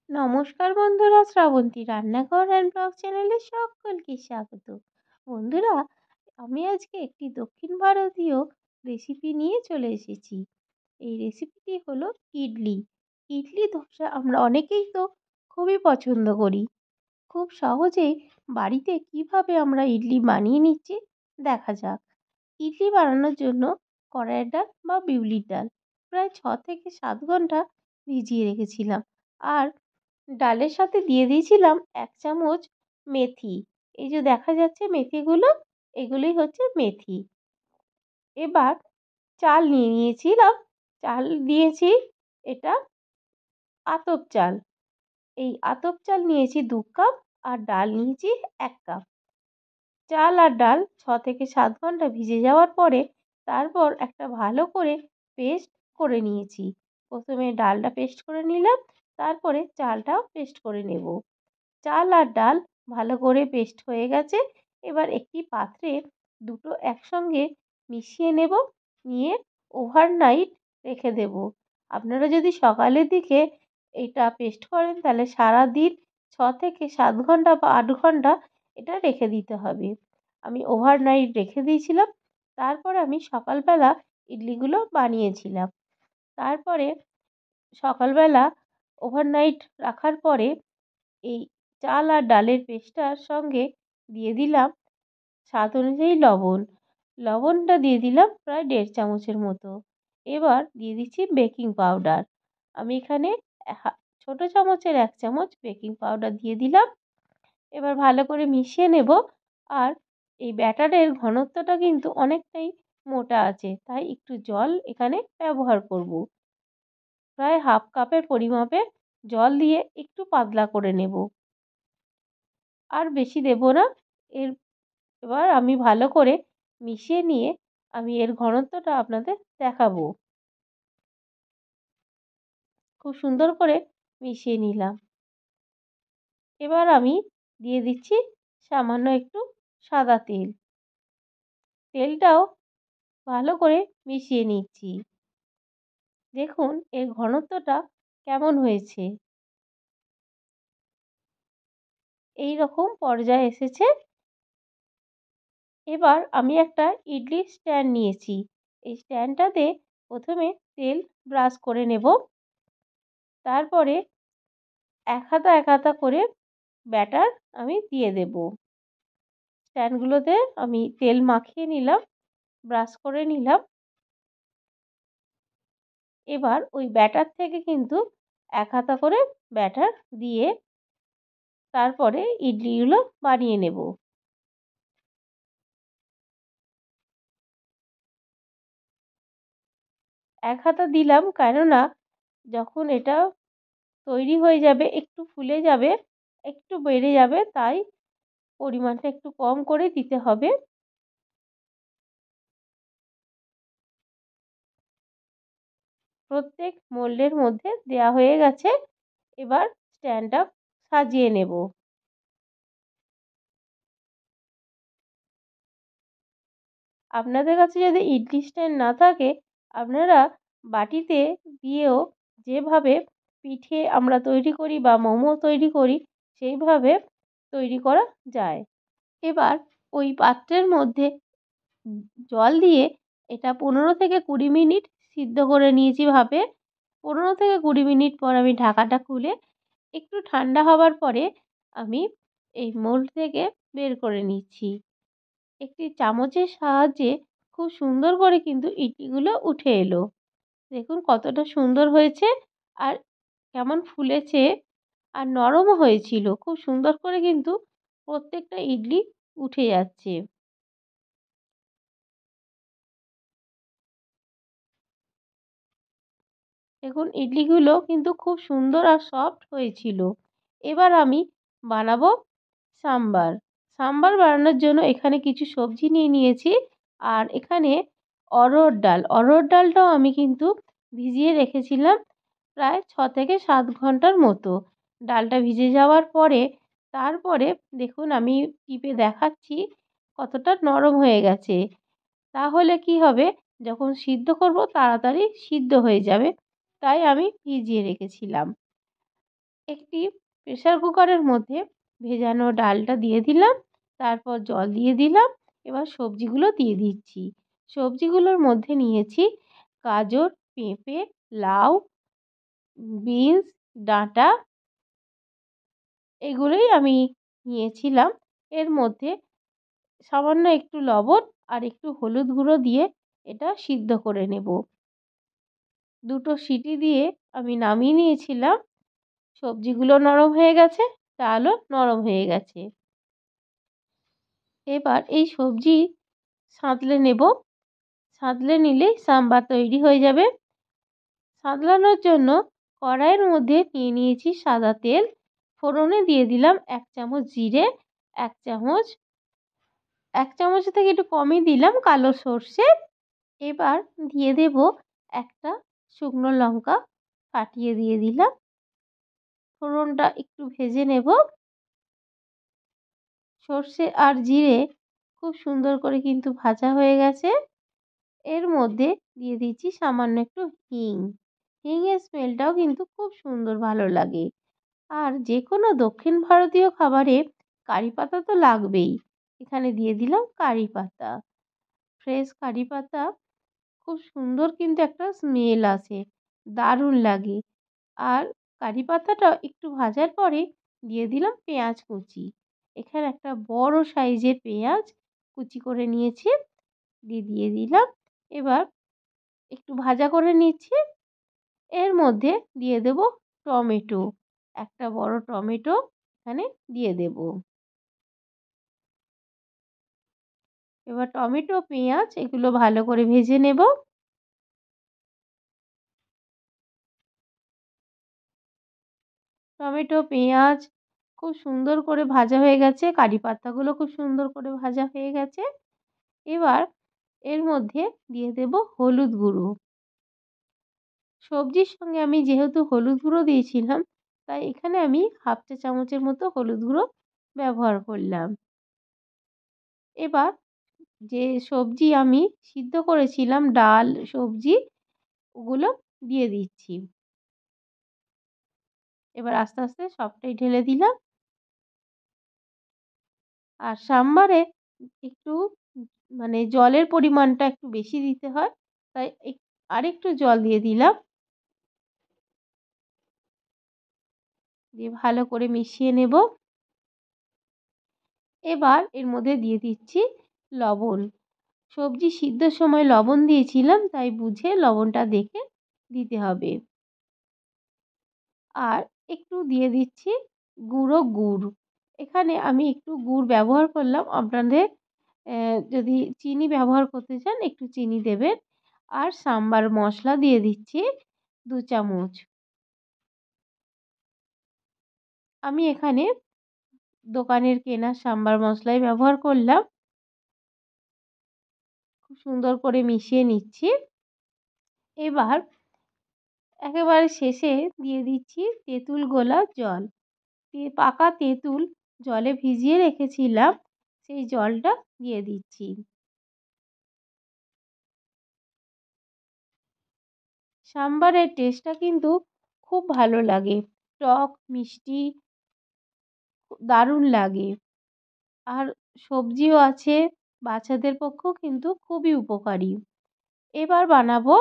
নমস্কার বন্ধুরা, শ্রাবন্তী রান্নাঘর অ্যান্ড ব্লগ চ্যানেলে সকলকে স্বাগত। বন্ধুরা, আমি আজকে একটি দক্ষিণ ভারতীয় রেসিপি নিয়ে চলে এসেছি। এই রেসিপিটি হলো ইডলি। ইডলি ধোসা আমরা অনেকেই তো খুবই পছন্দ করি। খুব সহজেই বাড়িতে কিভাবে আমরা ইডলি বানিয়ে নিচ্ছি দেখা যাক। ইডলি বানানোর জন্য কড়াইয়ের ডাল বা বিউলির ডাল প্রায় 6 থেকে 7 ঘন্টা ভিজিয়ে রেখেছিলাম। আর ডালের সাথে দিয়ে দিয়েছিলাম 1 চামচ মেথি। এই যে দেখা যাচ্ছে মেথিগুলো, এগুলোই হচ্ছে মেথি। এবার চাল নিয়ে নিয়েছিলাম। চাল দিয়েছি, এটা আতপ চাল। এই আতপ চাল নিয়েছি 2 কাপ, আর ডাল নিয়েছি 1 কাপ। চাল আর ডাল 6 থেকে 7 ঘন্টা ভিজে যাওয়ার পরে তারপর একটা ভালো করে পেস্ট করে নিয়েছি। প্রথমে ডালটা পেস্ট করে নিলাম, তারপরে চালটাও পেস্ট করে নেব। চাল আর ডাল ভালো করে পেস্ট হয়ে গেছে। এবার একটি পাত্রে দুটো একসঙ্গে মিশিয়ে নেব, নিয়ে ওভারনাইট রেখে দেব। আপনারা যদি সকালের দিকে এটা পেস্ট করেন তাহলে সারাদিন 6 থেকে 7 ঘন্টা বা 8 ঘন্টা এটা রেখে দিতে হবে। আমি ওভারনাইট রেখে দিয়েছিলাম, তারপরে আমি সকালবেলা ইডলিগুলো বানিয়েছিলাম। তারপরে সকালবেলা ওভারনাইট রাখার পরে এই চাল আর ডালের পেস্টটার সঙ্গে দিয়ে দিলাম স্বাদ অনুযায়ী লবণ। লবণটা দিয়ে দিলাম প্রায় 1.5 চামচের মতো। এবার দিয়ে দিচ্ছি বেকিং পাউডার। আমি এখানে ছোটো চামচের 1 চামচ বেকিং পাউডার দিয়ে দিলাম। এবার ভালো করে মিশিয়ে নেব। আর এই ব্যাটারের ঘনত্বটা কিন্তু অনেকটাই মোটা আছে, তাই একটু জল এখানে ব্যবহার করব। প্রায় 1/2 কাপের পরিমাপে জল দিয়ে একটু পাতলা করে নেব, আর বেশি দেব না। এবার আমি ভালো করে মিশিয়ে নিয়ে আমি এর ঘনত্বটা আপনাদের দেখাবো। খুব সুন্দর করে মিশিয়ে নিলাম। এবার আমি দিয়ে দিচ্ছি সামান্য একটু সাদা তেল। তেলটাও ভালো করে মিশিয়ে নিচ্ছি। দেখুন এর ঘনত্বটা কেমন হয়েছে। এই রকম পর্যায়ে এসেছে। এবার আমি একটা ইডলি স্ট্যান্ড নিয়েছি। এই স্ট্যান্ডটাতে প্রথমে তেল ব্রাশ করে নেব। তারপরে এক হাতা করে ব্যাটার আমি দিয়ে দেব। স্ট্যান্ডগুলোতে আমি তেল মাখিয়ে নিলাম, ব্রাশ করে নিলাম। এবার ওই ব্যাটার থেকে কিন্তু এক হাতা করে ব্যাটার দিয়ে তারপরে ইডলিগুলো বানিয়ে নেব। এক হাতা দিলাম, কেননা যখন এটা তৈরি হয়ে যাবে একটু ফুলে যাবে, একটু বেড়ে যাবে, তাই পরিমাণটা একটু কম করে দিতে হবে। প্রত্যেক মোল্ডের মধ্যে দেয়া হয়ে গেছে। এবার স্ট্যান্ডটা সাজিয়ে নেব। আপনাদের কাছে যদি ইডলি স্ট্যান্ড না থাকে, আপনারা বাটিতে দিয়েও যেভাবে পিঠে আমরা তৈরি করি বা মোমো তৈরি করি সেইভাবে তৈরি করা যায়। এবার ওই পাত্রের মধ্যে জল দিয়ে এটা 15 থেকে 20 মিনিট সিদ্ধ করে নিয়েছি ভাপে। 15 থেকে 20 মিনিট পর আমি ঢাকাটা খুলে একটু ঠান্ডা হবার পরে আমি এই মোল্ড থেকে বের করে নিচ্ছি। একটি চামচের সাহায্যে খুব সুন্দর করে কিন্তু ইডলিগুলো উঠে এলো। দেখুন কতটা সুন্দর হয়েছে, আর কেমন ফুলেছে, আর নরমও হয়েছিল। খুব সুন্দর করে কিন্তু প্রত্যেকটা ইডলি উঠে যাচ্ছে। দেখুন ইডলিগুলো কিন্তু খুব সুন্দর আর সফট হয়েছিল। এবার আমি বানাবো সাম্বার। সাম্বার বানানোর জন্য এখানে কিছু সবজি নিয়ে নিয়েছি, আর এখানে অরহর ডাল। অরহর ডালটাও আমি কিন্তু ভিজিয়ে রেখেছিলাম প্রায় 6 থেকে 7 ঘন্টার মতো। ডালটা ভিজে যাওয়ার পরে তারপরে দেখুন আমি টিপে দেখাচ্ছি কতটা নরম হয়ে গেছে। তাহলে কি হবে, যখন সিদ্ধ করব তাড়াতাড়ি সিদ্ধ হয়ে যাবে, তাই আমি ভিজিয়ে রেখেছিলাম। একটি প্রেসার কুকারের মধ্যে ভেজানো ডালটা দিয়ে দিলাম, তারপর জল দিয়ে দিলাম। এবার সবজিগুলো দিয়ে দিচ্ছি। সবজিগুলোর মধ্যে নিয়েছি গাজর, পেঁপে, লাউ, বিনস, ডাঁটা, এগুলোই আমি নিয়েছিলাম। এর মধ্যে সামান্য একটু লবণ আর একটু হলুদ গুঁড়ো দিয়ে এটা সিদ্ধ করে নেব। 2টো সিটি দিয়ে আমি নামিয়ে নিয়েছিলাম। সবজিগুলো নরম হয়ে গেছে, ডালও নরম হয়ে গেছে। এবার এই সবজি সাঁতলে নেব। সাঁতলে নিলেই সাম্বার তৈরি হয়ে যাবে। সাঁতলানোর জন্য কড়াইয়ের মধ্যে নিয়ে নিয়েছি সাদা তেল। ফোড়নে দিয়ে দিলাম 1 চামচ জিরে, 1 চামচ, 1 চামচের থেকে একটু কমই দিলাম কালো সর্ষে। এবার দিয়ে দেব একটা শুকনো লঙ্কা ফাটিয়ে দিয়ে দিলাম। ফোড়নটা একটু ভেজে নেব। সর্ষে আর জিরে খুব সুন্দর করে কিন্তু ভাজা হয়ে গেছে। এর মধ্যে দিয়ে দিচ্ছি সামান্য একটু হিং। হিঙের স্মেলটাও কিন্তু খুব সুন্দর ভালো লাগে। আর যে কোনো দক্ষিণ ভারতীয় খাবারে কারি পাতা তো লাগবেই। এখানে দিয়ে দিলাম কারি পাতা। ফ্রেশ কারি পাতা খুব সুন্দর কিন্তু একটা স্মেল আসে, দারুণ লাগে। আর কারি পাতাটা একটু ভাজার পরে দিয়ে দিলাম পেঁয়াজ কুচি। এখানে একটা বড় সাইজের পেঁয়াজ কুচি করে নিয়েছি, দিয়ে দিলাম। এবার একটু ভাজা করে নিচ্ছি। এর মধ্যে দিয়ে দেব টমেটো। একটা বড় টমেটো এখানে দিয়ে দেব। এবার টমেটো, পেঁয়াজ এগুলো ভালো করে ভেজে নেব। টমেটো, পেঁয়াজ খুব সুন্দর করে ভাজা হয়ে গেছে। কারি পাতাগুলো খুব সুন্দর করে ভাজা হয়ে গেছে। এবার এর মধ্যে দিয়ে দেব হলুদ গুঁড়ো। সবজির সঙ্গে আমি যেহেতু হলুদ গুঁড়ো দিয়েছিলাম, তাই এখানে আমি 1/2 চা চামচের মতো হলুদ গুঁড়ো ব্যবহার করলাম। এবার যে সবজি আমি সিদ্ধ করেছিলাম, ডাল, সবজি, ওগুলো দিয়ে দিচ্ছি। এবার আস্তে আস্তে সবটাই ঢেলে দিলাম। আর সাম্বারে একটু মানে জলের পরিমাণটা একটু বেশি দিতে হয়, তাই আরেকটু জল দিয়ে দিলাম। দিয়ে ভালো করে মিশিয়ে নেব। এবার এর মধ্যে দিয়ে দিচ্ছি লবণ। সবজি সিদ্ধর সময় লবণ দিয়েছিলাম, তাই বুঝে লবণটা দেখে দিতে হবে। আর একটু দিয়ে দিচ্ছি গুঁড়ো গুড়। এখানে আমি একটু গুড় ব্যবহার করলাম। আপনাদের যদি চিনি ব্যবহার করতে চান একটু চিনি দেবেন। আর সাম্বার মশলা দিয়ে দিচ্ছি 2 চামচ। আমি এখানে দোকানের কেনা সাম্বার মশলাই ব্যবহার করলাম। খুব সুন্দর করে মিশিয়ে নিচ্ছি। এবার একেবারে শেষে দিয়ে দিচ্ছি তেঁতুল গোলা জল। পাকা তেঁতুল জলে ভিজিয়ে রেখেছিলাম, সেই জলটা দিয়ে দিচ্ছি। সাম্বারের টেস্টটা কিন্তু খুব ভালো লাগে। টক, মিষ্টি দারুণ লাগে। আর সবজিও আছে, বাচ্চাদের পক্ষেও কিন্তু খুবই উপকারী। এবার বানাবো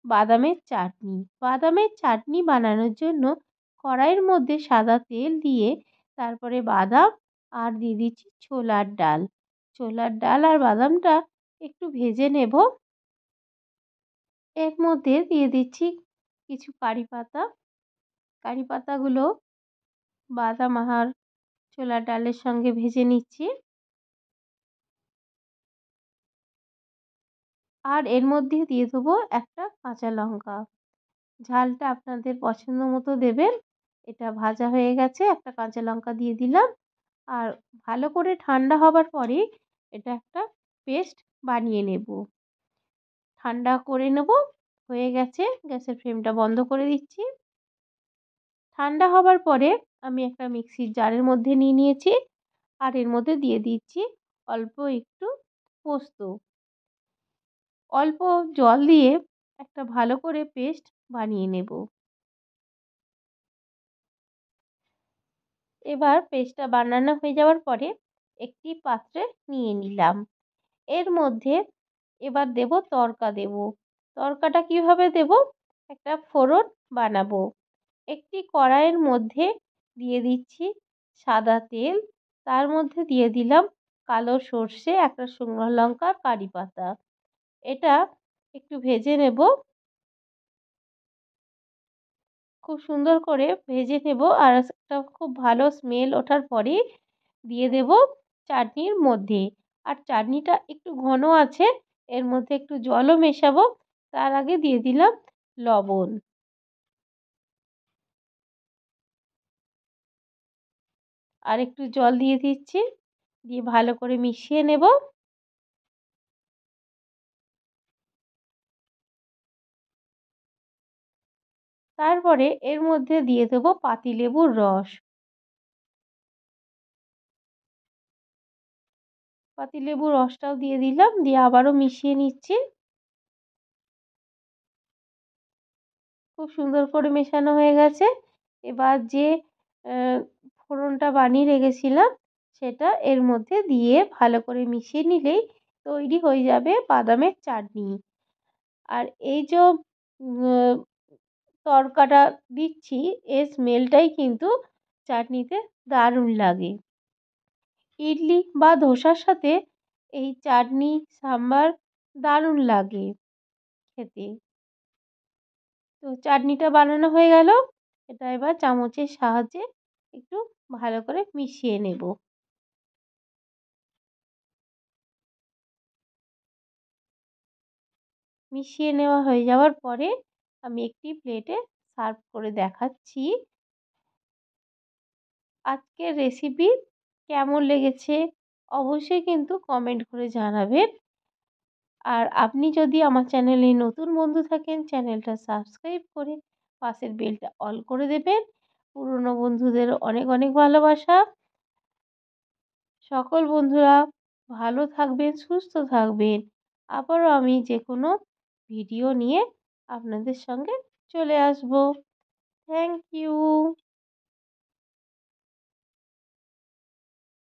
বাদামের চাটনি। বাদামের চাটনি বানানোর জন্য কড়াইয়ের মধ্যে সাদা তেল দিয়ে তারপরে বাদাম আর দিয়ে দিচ্ছি ছোলার ডাল। ছোলার ডাল আর বাদামটা একটু ভেজে নেব। এর মধ্যে দিয়ে দিচ্ছি কিছু কারি পাতা। কারি পাতাগুলো বাদাম আর ছোলার ডালের সঙ্গে ভেজে নিচ্ছি। আর এর মধ্যে দিয়ে দেবো একটা কাঁচা লঙ্কা। ঝালটা আপনাদের পছন্দ মতো দেবেন। এটা ভাজা হয়ে গেছে, একটা কাঁচা লঙ্কা দিয়ে দিলাম। আর ভালো করে ঠান্ডা হবার পরে এটা একটা পেস্ট বানিয়ে নেব। ঠান্ডা করে নেব। হয়ে গেছে, গ্যাসের ফ্লেমটা বন্ধ করে দিচ্ছি। ঠান্ডা হবার পরে আমি একটা মিক্সির জারের মধ্যে নিয়ে নিয়েছি। আর এর মধ্যে দিয়ে দিচ্ছি অল্প একটু পোস্ত। অল্প জল দিয়ে একটা ভালো করে পেস্ট বানিয়ে নেব। এবার পেস্টটা বানানো হয়ে যাওয়ার পরে একটি পাত্রে নিয়ে নিলাম। এর মধ্যে এবার দেব তড়কা দেব। তড়কাটা কীভাবে দেব? একটা ফোড়ন বানাবো। একটি কড়াইয়ের মধ্যে দিয়ে দিচ্ছি সাদা তেল, তার মধ্যে দিয়ে দিলাম কালো সর্ষে, একটা শুকনো লঙ্কা, কারি পাতা। এটা একটু ভেজে নেব। খুব সুন্দর করে ভেজে নেব আর একটা খুব ভালো স্মেল ওঠার পরেই দিয়ে দেব চাটনির মধ্যে। আর চাটনিটা একটু ঘন আছে, এর মধ্যে একটু জলও মেশাবো। তার আগে দিয়ে দিলাম লবণ। আর একটু জল দিয়ে দিচ্ছি, দিয়ে ভালো করে মিশিয়ে নেব। তারপরে এর মধ্যে দিয়ে দেব পাতিলেবুর রস। পাতিলেবুর রসটাও দিয়ে দিলাম, দিয়ে আবারও মিশিয়ে নিচ্ছি। খুব সুন্দর করে মেশানো হয়ে গেছে। এবার যে ফোড়নটা বানিয়ে রেখেছিলাম সেটা এর মধ্যে দিয়ে ভালো করে মিশিয়ে নিলেই তৈরি হয়ে যাবে বাদামের চাটনি। আর এই যে তড়কাটা দিচ্ছি, এর স্মেলটাই কিন্তু চাটনিতে দারুণ লাগে। ইডলি বা ধোসার সাথে এই চাটনি সাম্বার দারুণ লাগে খেতে। তো চাটনিটা বানানো হয়ে গেল। এটা এবার চামচের সাহায্যে একটু ভালো করে মিশিয়ে নেব। মিশিয়ে নেওয়া হয়ে যাওয়ার পরে আমি একটি প্লেটে সার্ভ করে দেখাচ্ছি। আজকের রেসিপি কেমন লেগেছে অবশ্যই কিন্তু কমেন্ট করে জানাবেন। আর আপনি যদি আমার চ্যানেলে নতুন বন্ধু থাকেন, চ্যানেলটা সাবস্ক্রাইব করে পাশের বেলটা অল করে দেবেন। পুরনো বন্ধুদের অনেক অনেক ভালোবাসা। সকল বন্ধুরা ভালো থাকবেন, সুস্থ থাকবেন। আবারও আমি যে কোনো ভিডিও নিয়ে আপনাদের সঙ্গে চলে আসবো। Thank you.